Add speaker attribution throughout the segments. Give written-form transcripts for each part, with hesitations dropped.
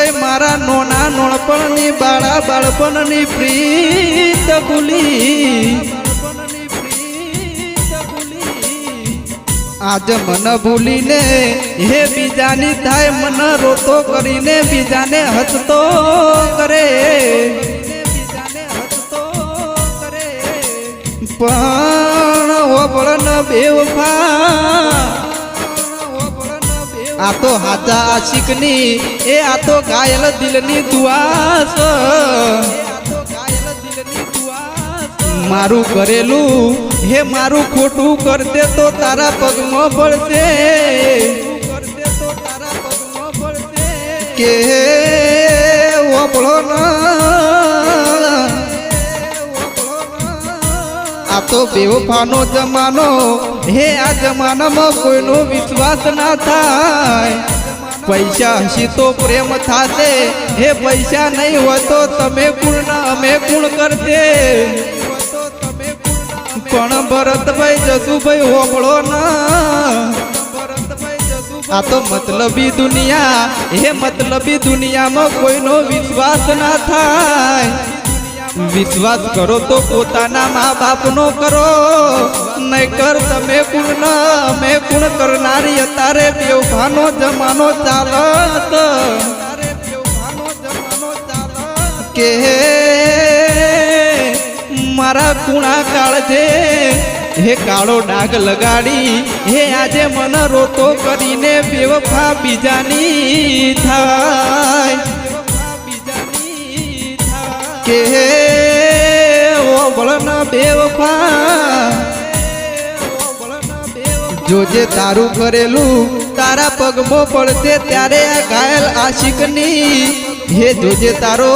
Speaker 1: ભાઈ મારા નોના નોણપણની બાળા બાળપણની પ્રીત ભૂલી આજ મન ભૂલીને હે બીજાની થાય મન રોતો કરીને બીજાને હસતો કરે પણ ઓબળન બેવફા આ તો હાચા આશિકની એ આ તો ઘાયલ દિલની દુઆ છે મારું કરેલું હે મારું ખોટું કરતે તો તારા પગમાં પડશે કે ઓબળો આ તો બેવફાનો જમાનો હે આ જમાનામાં કોઈનો વિશ્વાસ ના થાય પૈસા હસી તો પ્રેમ થાશે હે પૈસા નહીં હોય તો તમે કુણ ના અમે કુણ કરતે પણ ભરતભાઈ જસુભાઈ હોબળો ના આ તો મતલબી દુનિયા હે મતલબી દુનિયામાં કોઈનો વિશ્વાસ ના થાય વિશ્વાસ કરો તો પોતાના મા બાપનો કરો નહીં કર તમે કુણ ન અમે કુણ કરનારી અત્યારે બેવફાનો જમાનો ચાલત કે મારા કુણા કાળજે હે કાળો ડાઘ લગાડી હે આજે મન રોતો કરીને બેવફા બીજાની થાય કે ઓબળન બેવફા જોજે તારું કરેલું તારા પગમાં પડશે ત્યારે આ ઘાયલ આશિકની હે જોજે તારો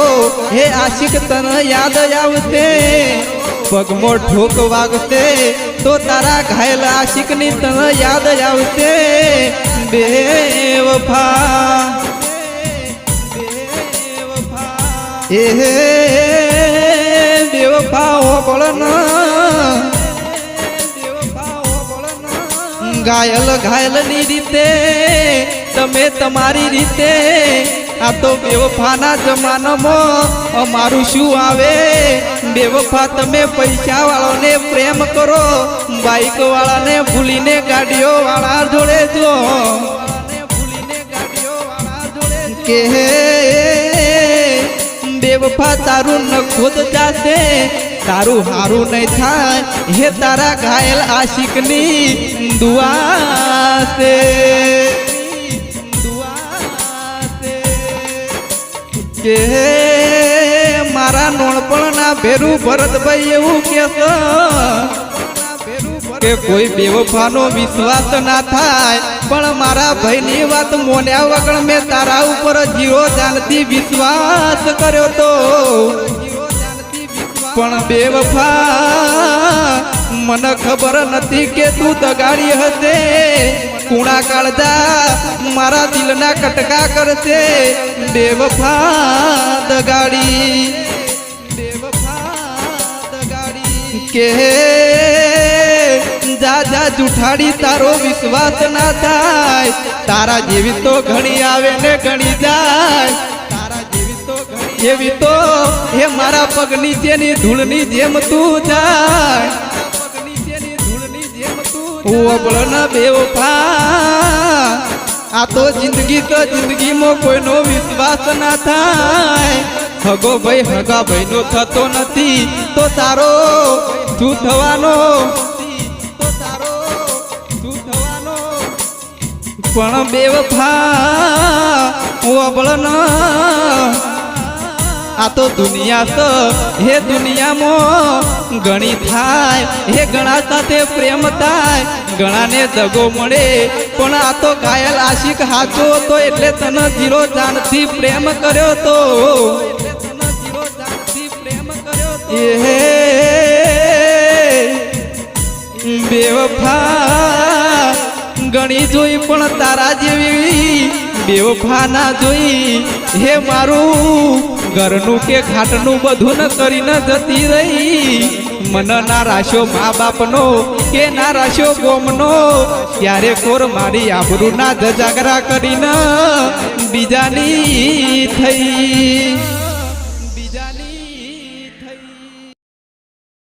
Speaker 1: હે આશિક તને યાદ આવશે પગમાં ઠોક વાગશે તો તારા ઘાયલ આશિકની તને યાદ આવશે બેવફા હે બેવફા હોબળન ઘાયલ ઘાયલની રીતે તમે તમારી રીતે આ તો બેવફાના જમાનામાં અમારું શું આવે બેવફા તમે પૈસા વાળાને પ્રેમ કરો બાઈક વાળાને ભૂલીને ગાડીઓ વાળા જોડે જો કે બેવફા તારું ન ખુદ જાશે તારું હારું નહીં થાય હે તારા ઘાયલ આશિકની દુઆ છે કે મારા નોણપણના ભેરું ભરતભાઈ એવું કે કોઈ બેવફાનો વિશ્વાસ ના થાય પણ મારા ભાઈની વાત મોન્યા વગર મેં તારા ઉપર જીરો જાનથી વિશ્વાસ કર્યો તો પણ બેવફા મને ખબર નથી કે તું દગાડી હશે કુણા કાળજા મારા દિલના કટકા કરશે બેવફા દગાડી કે જા જા જુઠાડી તારો વિશ્વાસ ના થાય તારા જેવી તો ઘણી આવે ને ઘણી જાય એવી તો હે મારા પગ નીચેની ધૂળની જેમ તું જાય ઓબળન બેવફા આ તો જિંદગીમાં કોઈનો વિશ્વાસ ના થાય હગો ભાઈ હગા ભાઈનો થતો નથી તો તારો શું થવાનો પણ બેવફા ઓબળન આ તો દુનિયા તો હે દુનિયામાં ઘણી થાય હે ઘણા સાથે પ્રેમ થાય ઘણાને દગો મળે પણ આ તો ઘાયલ આશિક હાચો હતો એટલે તને જીરો જાનથી પ્રેમ કર્યો તો એ બેવફા ઘણી જોઈ પણ તારા જેવી બેવફા ના જોઈ હે મારું ઘરનું કે ખાટનું બધું ન કરીને જતી રહી મન ના રાશો મા બાપનો કે ના રાખ્યો ગોમનો ત્યારે કોર મારી આબરૂના ધજાગરા કરીને બીજાની થઈ